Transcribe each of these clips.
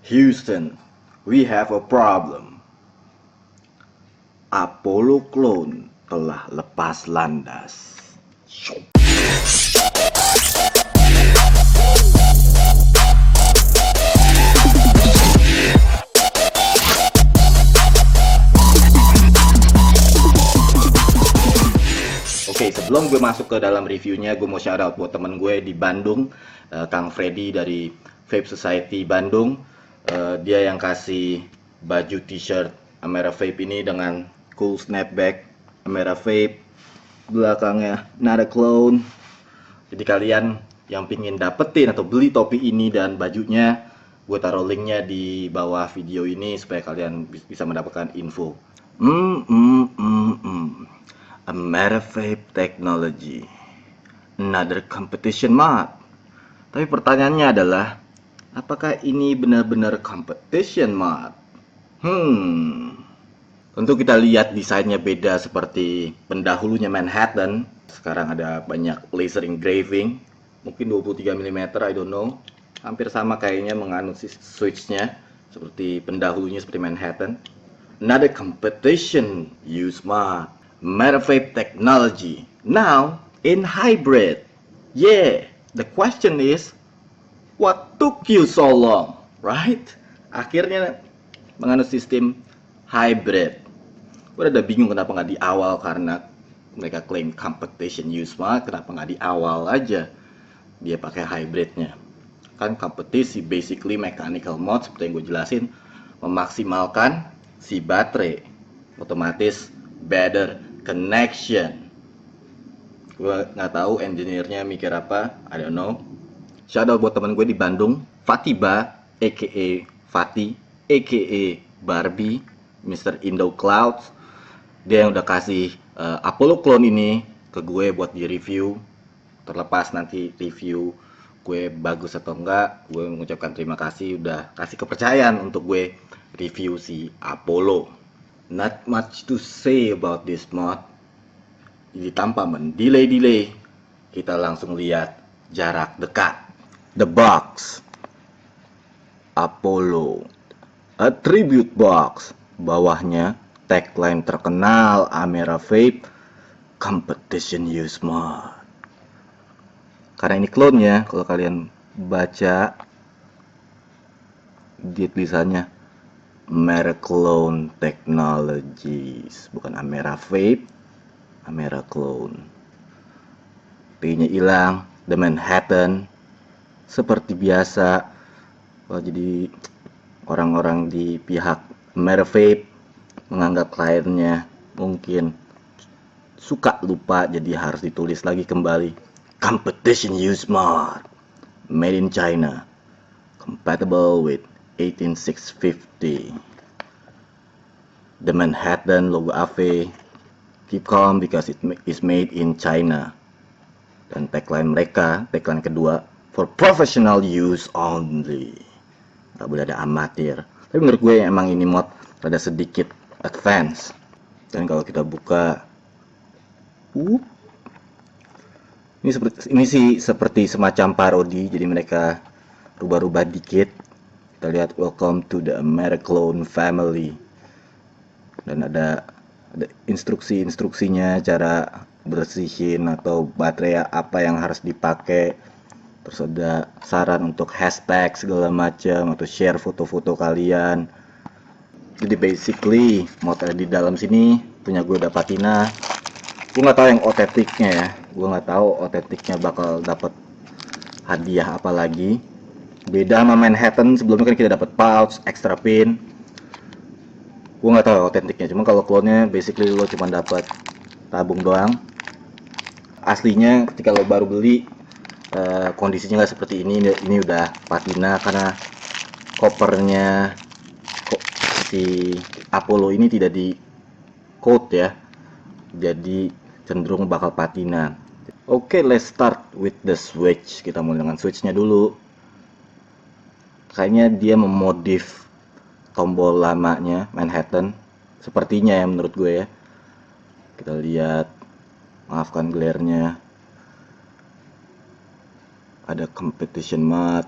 Houston, we have a problem. Apollo clone telah lepas landas. Oke, sebelum gue masuk ke dalam reviewnya, gue mau shout out buat temen gue di Bandung, Kang Freddy dari Vape Society Bandung. Dia yang kasih baju t-shirt Amera Vape ini dengan cool snapback Amera Vape, belakangnya not a clone. Jadi kalian yang pingin dapetin atau beli topi ini dan bajunya, gue taruh linknya di bawah video ini supaya kalian bisa mendapatkan info. Amera Vape Technology, another competition mod. Tapi pertanyaannya adalah, apakah ini benar-benar competition mod? Tentu kita lihat desainnya beda seperti pendahulunya Manhattan. Sekarang ada banyak laser engraving, mungkin 23 mm, I don't know. Hampir sama kayaknya menganut switchnya seperti pendahulunya seperti Manhattan. Another competition use mod, Amera Vape Technology, now in hybrid. Yeah, the question is, what took you so long, right? Akhirnya menganut sistem hybrid. Gue udah bingung kenapa nggak di awal, karena mereka klaim competition use mod, kenapa nggak di awal aja dia pakai hybridnya. Kan kompetisi basically mechanical mod seperti yang gue jelasin, memaksimalkan si baterai, otomatis better connection. Gue nggak tahu engineer-nya mikir apa, I don't know. Shout out buat teman gue di Bandung, Fatiba, aka Fati, aka Barbie, Mr. Indo Clouds. Dia yang udah kasih Apollo clone ini ke gue buat di review. Terlepas nanti review gue bagus atau enggak, gue mengucapkan terima kasih udah kasih kepercayaan untuk gue review si Apollo. Not much to say about this mod. Jadi tanpa mendelay, kita langsung lihat jarak dekat. The box, Apollo, a tribute box. Bawahnya tagline terkenal Amera Vape, competition use mod. Karena ini clone-nya, kalau kalian baca di tulisannya Amera Clone Technologies, bukan Amera Vape, Amera Clone. P-nya hilang, The Manhattan. Seperti biasa, jadi orang-orang di pihak Amera Vape menganggap kliennya mungkin suka lupa, jadi harus ditulis lagi kembali competition use mod, made in China, compatible with 18650. The Manhattan logo AV, keep calm because it is made in China. Dan tagline mereka, tagline kedua, for professional use only. Gak boleh ada amatir. Tapi menurut gue emang ini mod rada sedikit advance. Dan kalau kita buka, ini sih seperti semacam parodi, jadi mereka rubah-rubah dikit. Kita lihat welcome to the Amera Clone family. Dan ada instruksinya, cara bersihin atau baterai apa yang harus dipakai. Terus ada saran untuk hashtag segala macam atau share foto-foto kalian. Jadi basically mod ada di dalam sini punya gue udah patina. Gue nggak tahu yang otentiknya ya. Gue nggak tahu otentiknya bakal dapat hadiah apa lagi. Beda sama Manhattan, sebelumnya kan kita dapat pouch, extra pin. Gue nggak tahu otentiknya. Cuma kalau clone-nya basically lo cuma dapat tabung doang. Aslinya ketika lo baru beli kondisinya nggak seperti ini. Ini udah patina karena kopernya si Apollo ini tidak di coat ya, jadi cenderung bakal patina. Oke, let's start with the switch. Kita mulai dengan switchnya dulu. Kayaknya dia memodif tombol lamanya Manhattan, sepertinya ya menurut gue ya. Kita lihat, maafkan glare-nya. Ada competition mod,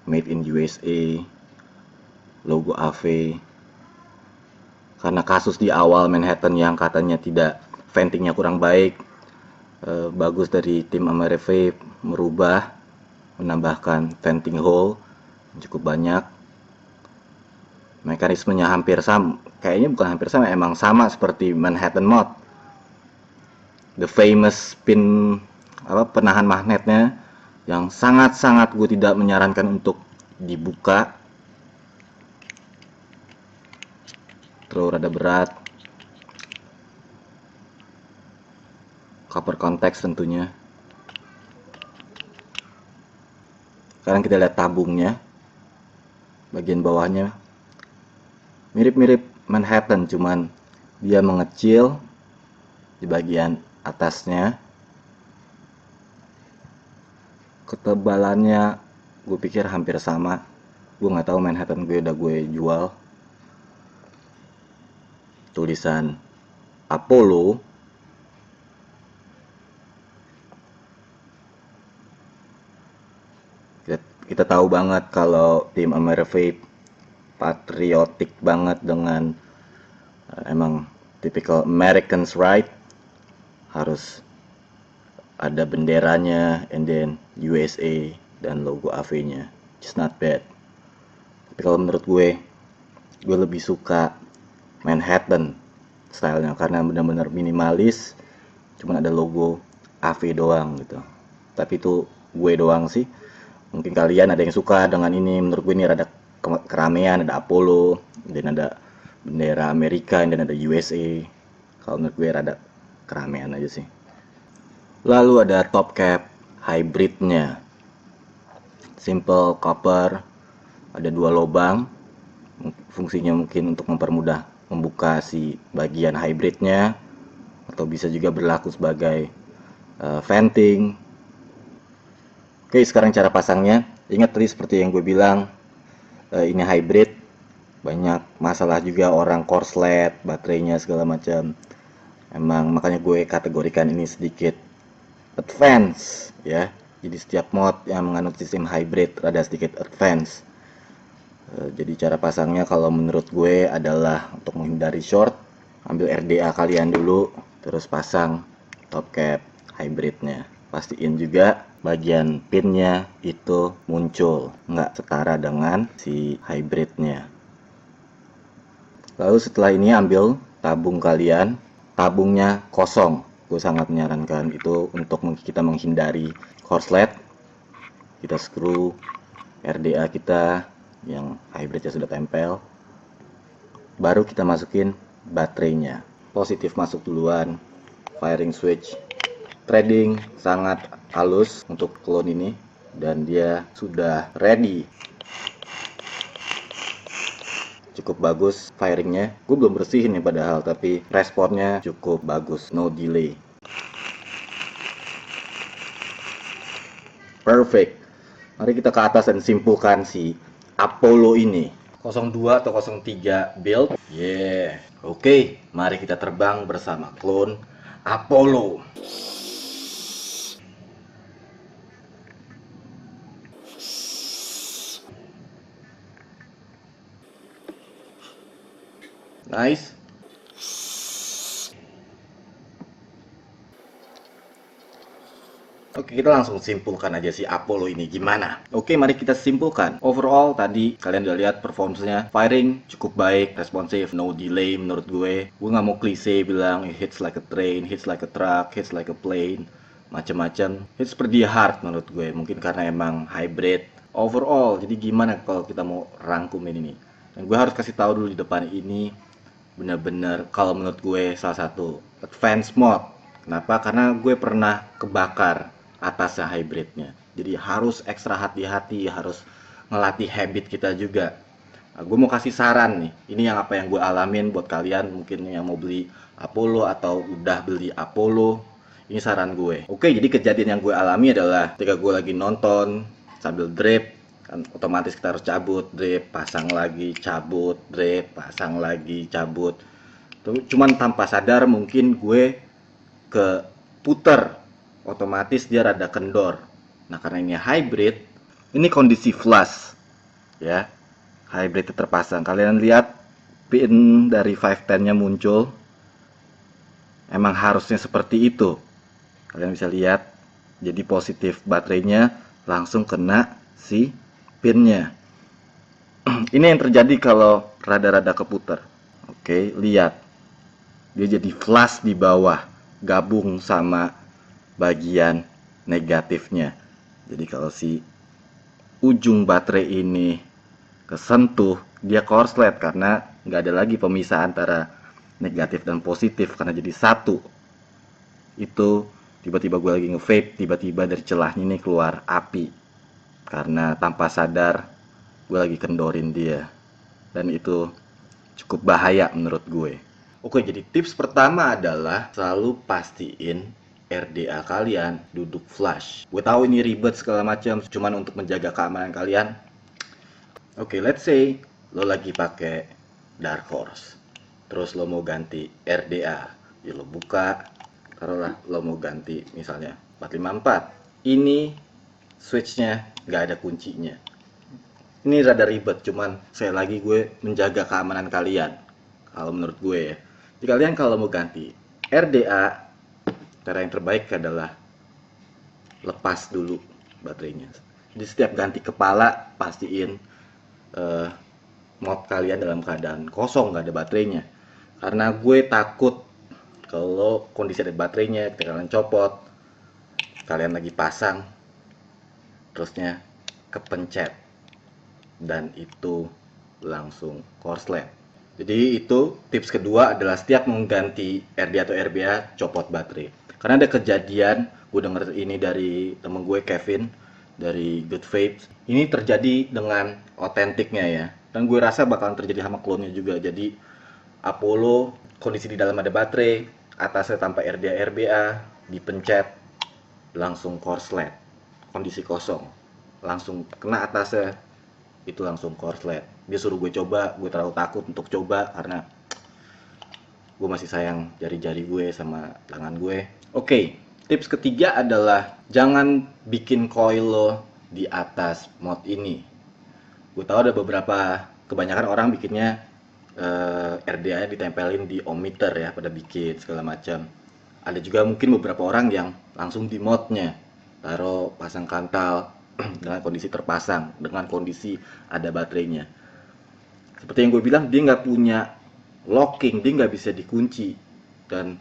made in USA. logo AV. Karena kasus di awal Manhattan yang katanya tidak ventingnya kurang baik, bagus dari tim Amerivape merubah, menambahkan venting hole cukup banyak. Mekanismenya hampir sama, kayaknya bukan hampir sama, emang sama seperti Manhattan Mod. The famous pin penahan magnetnya yang sangat-sangat gue tidak menyarankan untuk dibuka. Terlalu rada berat. Cover konteks tentunya. Sekarang kita lihat tabungnya. Bagian bawahnya mirip-mirip Manhattan, cuman dia mengecil di bagian atasnya. Ketebalannya gue pikir hampir sama. Gue nggak tahu, Manhattan gue udah gue jual. Tulisan Apollo. Kita tahu banget kalau tim Amerivape patriotik banget dengan emang typical Americans, right? Harus ada benderanya and then USA dan logo AV-nya. Just not bad. Tapi kalau menurut gue lebih suka Manhattan stylenya karena benar-benar minimalis, cuman ada logo AV doang gitu. Tapi itu gue doang sih. Mungkin kalian ada yang suka dengan ini. Menurut gue ini rada keramaian, ada Apollo, dan ada bendera Amerika, dan ada USA. Kalau menurut gue rada keramaian aja sih. Lalu ada top cap hybridnya, simple copper, ada 2 lubang. Fungsinya mungkin untuk mempermudah membuka si bagian hybridnya, atau bisa juga berlaku sebagai venting. Oke, sekarang cara pasangnya. Ingat tadi seperti yang gue bilang, ini hybrid, banyak masalah juga orang korslet, baterainya segala macam. Emang makanya gue kategorikan ini sedikit advance ya. Jadi setiap mod yang menganut sistem hybrid rada sedikit advance. Jadi cara pasangnya kalau menurut gue adalah untuk menghindari short, ambil RDA kalian dulu, terus pasang top cap hybridnya. Pastiin juga bagian pinnya itu muncul, nggak setara dengan si hybridnya. Lalu setelah ini ambil tabung kalian, tabungnya kosong. Gue sangat menyarankan itu untuk kita menghindari korslet. Kita screw RDA kita yang hybridnya sudah tempel, baru kita masukin baterainya. Positif masuk duluan, firing switch. Threading sangat halus untuk clone ini, dan dia sudah ready. Cukup bagus firingnya. Gue belum bersihin nih padahal, tapi responnya cukup bagus, no delay. Perfect. Mari kita ke atas dan simpulkan si Apollo ini. 02 atau 03 build. Yeah. Oke, mari kita terbang bersama clone Apollo. Nice. Oke, kita langsung simpulkan aja si Apollo ini gimana. Oke, mari kita simpulkan. Overall tadi kalian udah lihat performance-nya, firing cukup baik, responsif, no delay menurut gue. Gue nggak mau klise bilang it hits like a train, hits like a truck, hits like a plane, macam-macam. Hits pretty hard menurut gue. Mungkin karena emang hybrid. Overall, jadi gimana kalau kita mau rangkum ini nih? Dan gue harus kasih tahu dulu di depan ini, bener-bener kalau menurut gue salah satu advance mode. Kenapa? Karena gue pernah kebakar atasnya hybridnya. Jadi harus ekstra hati-hati, harus ngelatih habit kita juga. Nah, gue mau kasih saran nih. Ini yang apa yang gue alamin buat kalian mungkin yang mau beli Apollo atau udah beli Apollo. Ini saran gue. Oke, jadi kejadian yang gue alami adalah ketika gue lagi nonton sambil drip, kan otomatis kita harus cabut, drip, pasang lagi, cabut, drip, pasang lagi, cabut. Cuman tanpa sadar mungkin gue ke puter, otomatis dia rada kendor. Nah, karena ini hybrid, ini kondisi flush ya. hybrid terpasang. Kalian lihat pin dari 510 nya muncul. Emang harusnya seperti itu. Kalian bisa lihat, jadi positif baterainya langsung kena si pinnya. Ini yang terjadi kalau rada-rada keputar. Oke, lihat. Dia jadi flash di bawah, gabung sama bagian negatifnya. Jadi kalau si ujung baterai ini kesentuh, dia korslet karena nggak ada lagi pemisah antara negatif dan positif karena jadi satu. Itu tiba-tiba gue lagi nge-vape, tiba-tiba dari celahnya ini keluar api karena tanpa sadar gue lagi kendorin dia, dan itu cukup bahaya menurut gue. Oke, jadi tips pertama adalah selalu pastiin RDA kalian duduk flush. Gue tahu ini ribet segala macam, cuman untuk menjaga keamanan kalian. Oke, let's say lo lagi pakai Dark Horse, terus lo mau ganti RDA, ya lo buka, taruhlah lo mau ganti misalnya 454. Ini switchnya nggak ada kuncinya. Ini rada ribet, cuman saya lagi gue menjaga keamanan kalian. Kalau menurut gue ya. Jadi kalian kalau mau ganti RDA, cara yang terbaik adalah lepas dulu baterainya. Jadi setiap ganti kepala pastiin mod kalian dalam keadaan kosong, nggak ada baterainya. Karena gue takut kalau kondisi ada baterainya, ketika kalian copot, kalian lagi pasang, terusnya kepencet, dan itu langsung korslet. Jadi itu tips kedua adalah setiap mengganti RDA atau RBA, copot baterai. Karena ada kejadian, gue denger ini dari temen gue Kevin dari Good Vapes. Ini terjadi dengan otentiknya ya. Dan gue rasa bakalan terjadi sama klonnya juga. Jadi Apollo kondisi di dalam ada baterai, atasnya tanpa RDA RBA, dipencet langsung korslet. Kondisi kosong. Langsung kena atasnya, itu langsung korslet. Dia suruh gue coba, gue terlalu takut untuk coba karena gue masih sayang jari-jari gue sama tangan gue. Oke, tips ketiga adalah jangan bikin coil lo di atas mod ini. Gue tahu ada beberapa, kebanyakan orang bikinnya RDA-nya ditempelin di ohmmeter ya, pada bikin segala macam. Ada juga mungkin beberapa orang yang langsung di modnya, taruh pasang kantal dengan kondisi terpasang, dengan kondisi ada baterainya. Seperti yang gue bilang, dia nggak punya locking, dia nggak bisa dikunci. Dan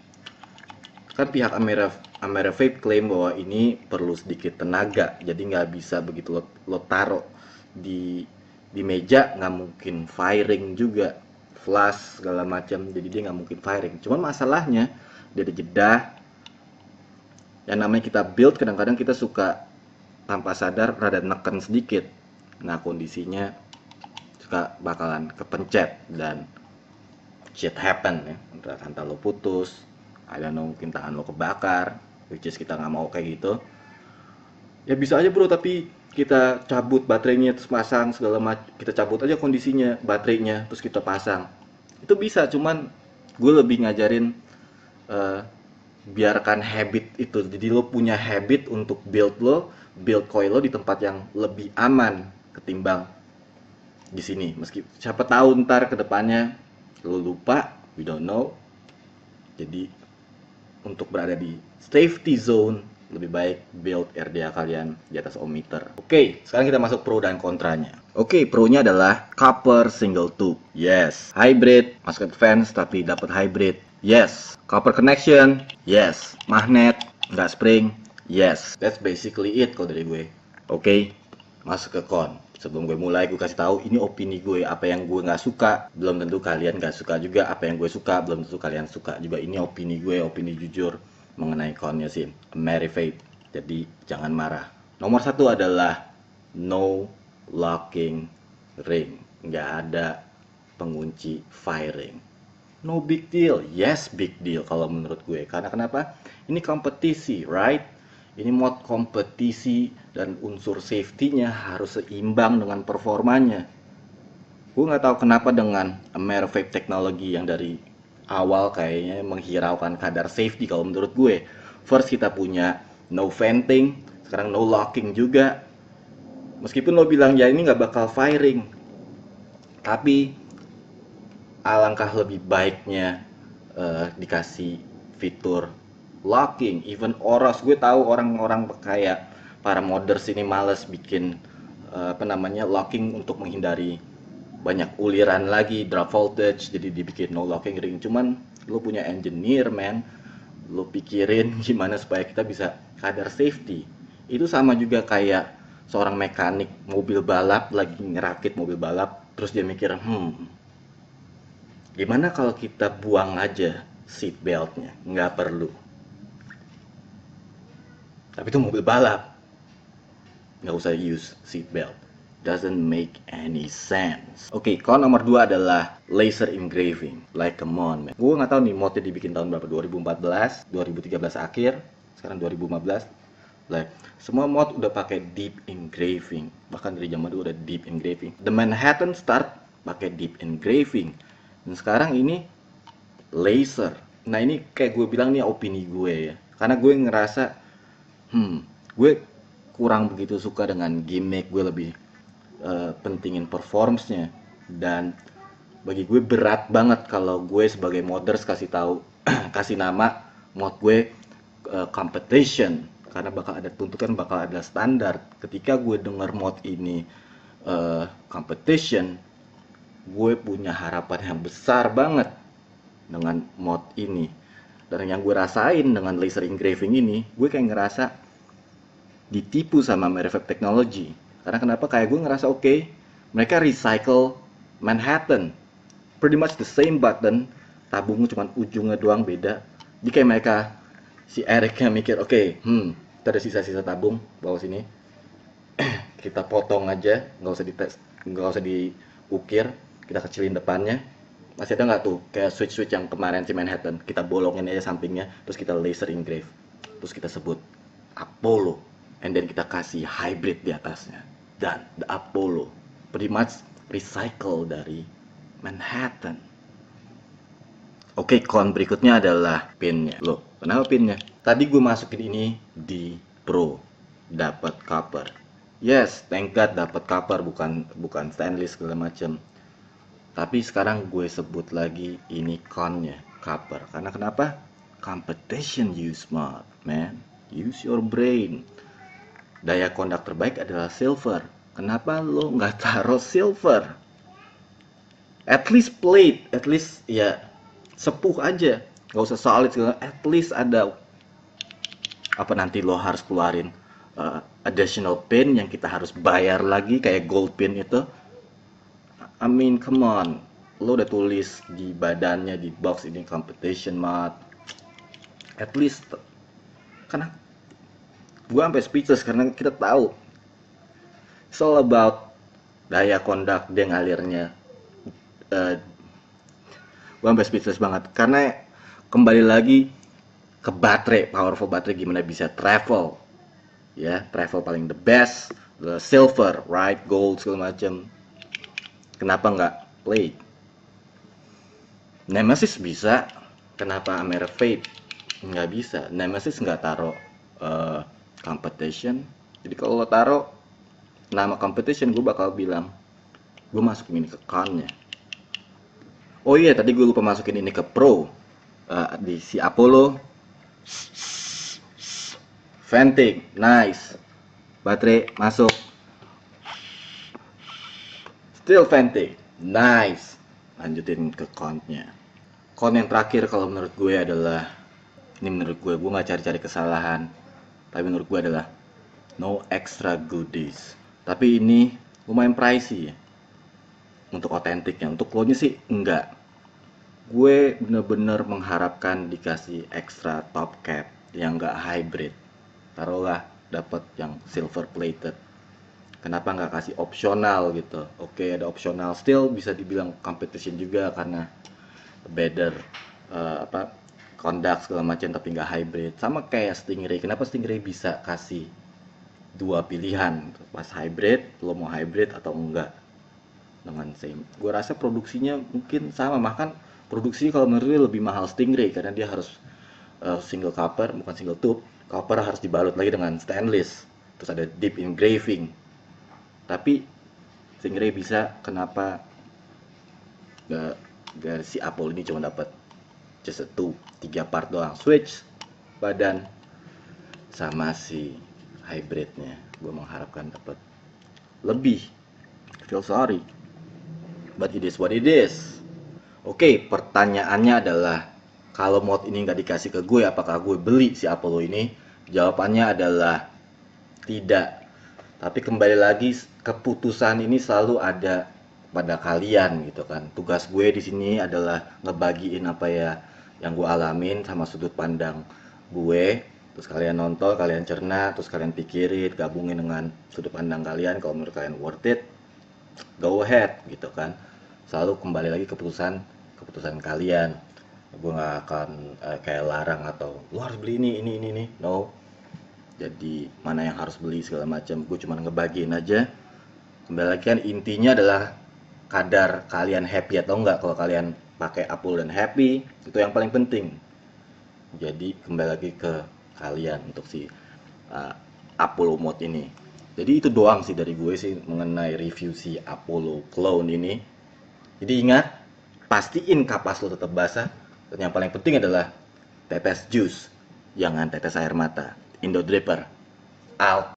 kan pihak Amera Vape klaim bahwa ini perlu sedikit tenaga, jadi nggak bisa begitu lo taruh di meja, nggak mungkin firing juga, flash segala macam, jadi dia nggak mungkin firing. Cuman masalahnya dia ada jeda. Yang namanya kita build, kadang-kadang kita suka tanpa sadar rada neken sedikit. Nah kondisinya suka bakalan kepencet dan shit happen ya. Entah kantal lo putus, ada mungkin tangan lo kebakar, which is kita nggak mau kayak gitu. Ya bisa aja bro, tapi kita cabut baterainya terus pasang segala macam, kita cabut aja kondisinya baterainya terus kita pasang, itu bisa. Cuman gue lebih ngajarin biarkan habit itu, jadi lo punya habit untuk build coil lo di tempat yang lebih aman ketimbang di sini. Meski siapa tahu ntar kedepannya lo lupa, we don't know. Jadi untuk berada di safety zone, lebih baik build RDA kalian di atas ohmmeter. Oke, sekarang kita masuk pro dan kontranya. Oke, pro-nya adalah copper single tube. Yes. Hybrid, masuk advance tapi dapat hybrid. Yes. Copper connection. Yes. Magnet, nggak spring. Yes. That's basically it kalau dari gue. Oke, masuk ke con. Sebelum gue mulai, gue kasih tahu ini opini gue. Apa yang gue nggak suka, belum tentu kalian nggak suka juga. Apa yang gue suka, belum tentu kalian suka juga. Ini opini gue, opini jujur mengenai connya sih Amera Vape. Jadi jangan marah. Nomor satu adalah no locking ring. Nggak ada pengunci firing. No big deal. Yes, big deal kalau menurut gue. Karena kenapa? Ini kompetisi, right? Ini mod kompetisi dan unsur safety-nya harus seimbang dengan performanya. Gue nggak tahu kenapa dengan Amera Vape Technology yang dari awal kayaknya menghiraukan kadar safety kalau menurut gue. First kita punya no venting, sekarang no locking juga. Meskipun lo bilang ya ini nggak bakal firing, Tapi alangkah lebih baiknya dikasih fitur locking, even OROS. Gue tahu orang-orang kayak para modders ini males bikin locking untuk menghindari banyak uliran lagi, drop voltage, jadi dibikin no locking ring. Cuman lo punya engineer, man, lo pikirin gimana supaya kita bisa kadar safety. Itu sama juga kayak seorang mekanik mobil balap lagi ngerakit mobil balap, terus dia mikir, gimana kalau kita buang aja seat beltnya, nggak perlu. Tapi itu mobil balap, nggak usah use seat belt. Doesn't make any sense. Oke, con nomor 2 adalah laser engraving. Like, come on, man. Gue nggak tahu nih modnya dibikin tahun berapa, 2014, 2013 akhir, sekarang 2015. Like, semua mod udah pakai deep engraving. Bahkan dari zaman dulu udah deep engraving. The Manhattan start pakai deep engraving. Dan sekarang ini laser. Nah, ini kayak gue bilang nih opini gue ya. Karena gue ngerasa gue kurang begitu suka dengan gimmick. Gue lebih pentingin performance-nya. Dan bagi gue berat banget kalau gue sebagai modders kasih tahu kasih nama mod gue competition, karena bakal ada tuntutan, bakal ada standar. Ketika gue denger mod ini competition, gue punya harapan yang besar banget dengan mod ini. Dan yang gue rasain dengan laser engraving ini, gue kayak ngerasa ditipu sama Merevap Technology. Karena kenapa? Kayak gue ngerasa mereka recycle Manhattan, pretty much the same button, tabungnya cuma ujungnya doang beda. Jadi kayak mereka, si Ericnya mikir, kita ada sisa-sisa tabung bawah sini, kita potong aja, nggak usah diukir, kita kecilin depannya. Masih ada nggak tuh kayak switch yang kemarin si Manhattan, kita bolongin aja sampingnya, terus kita laser engrave, terus kita sebut Apollo, and then kita kasih hybrid di atasnya. Dan the Apollo pretty much recycle dari Manhattan. Oke, con berikutnya adalah pinnya. Loh, kenapa pinnya? Tadi gue masukin ini di Pro, dapat copper. Yes, thank God dapat copper, bukan stainless segala macam. Tapi sekarang gue sebut lagi ini connya, copper. Karena kenapa? Competition, use smart, man. Use your brain. Daya kondak terbaik adalah silver. Kenapa lo nggak taruh silver? At least plate, at least ya sepuh aja, nggak usah solid segala. At least ada apa, nanti lo harus keluarin additional pin yang kita harus bayar lagi kayak gold pin itu. I mean, come on, lo udah tulis di badannya, di box ini competition mod. At least, karena gue sampai speechless karena kita tahu it's all about daya kondak dia ngalirnya. Gue sampai speechless banget karena kembali lagi ke baterai, powerful baterai, gimana bisa travel ya, travel paling the best, the silver, right, gold segala macam. Kenapa nggak plate? Nemesis bisa, kenapa Amera Fate nggak bisa? Nemesis nggak taruh competition. Jadi kalau lo taruh nama competition, gue bakal bilang gue masukin ini ke connya. Oh iya, tadi gue lupa masukin ini ke Pro. Di si Apollo venting, nice. Baterai masuk, still venting, nice. Lanjutin ke connya. Con yang terakhir kalau menurut gue adalah, ini menurut gue nggak cari-cari kesalahan, tapi menurut gue adalah no extra goodies. Tapi ini lumayan pricey ya untuk otentiknya. Untuk clone-nya sih enggak. Gue bener-bener mengharapkan dikasih extra top cap yang enggak hybrid. Taruhlah dapat yang silver plated. Kenapa nggak kasih opsional gitu? Oke, ada opsional, still bisa dibilang competition juga karena better conduct segala macam, tapi nggak hybrid. Sama kayak Stingray. Kenapa Stingray bisa kasih dua pilihan pas hybrid, lo mau hybrid atau enggak dengan same? Gue rasa produksinya mungkin sama, bahkan produksinya kalau menurut gue lebih mahal Stingray karena dia harus single copper, bukan single tube. Copper harus dibalut lagi dengan stainless, terus ada deep engraving. Tapi Stingray bisa, kenapa si Apollo ini cuma dapat just 3 part doang, switch badan sama si hybridnya. Gue mengharapkan dapat lebih. Feel sorry, but it is what it is. Oke, pertanyaannya adalah kalau mod ini nggak dikasih ke gue, apakah gue beli si Apollo ini? Jawabannya adalah tidak. Tapi kembali lagi, keputusan ini selalu ada pada kalian gitu kan. Tugas gue di sini adalah ngebagiin apa ya yang gue alamin sama sudut pandang gue. Terus kalian nonton, kalian cerna, terus kalian pikirin, gabungin dengan sudut pandang kalian. Kalau menurut kalian worth it, go ahead gitu kan. Selalu kembali lagi keputusan kalian. Gue nggak akan kayak larang atau lu harus beli ini, no. Jadi mana yang harus beli segala macam, gue cuma ngebagiin aja. Kembali lagi kan, intinya adalah kadar kalian happy atau enggak. Kalau kalian pakai Apollo dan happy, itu yang paling penting. Jadi kembali lagi ke kalian untuk si Apollo mode ini. Jadi itu doang sih dari gue sih mengenai review si Apollo clone ini. Jadi ingat, pastiin kapas lo tetap basah. Dan yang paling penting adalah tetes jus, jangan tetes air mata. Indo Dripper out.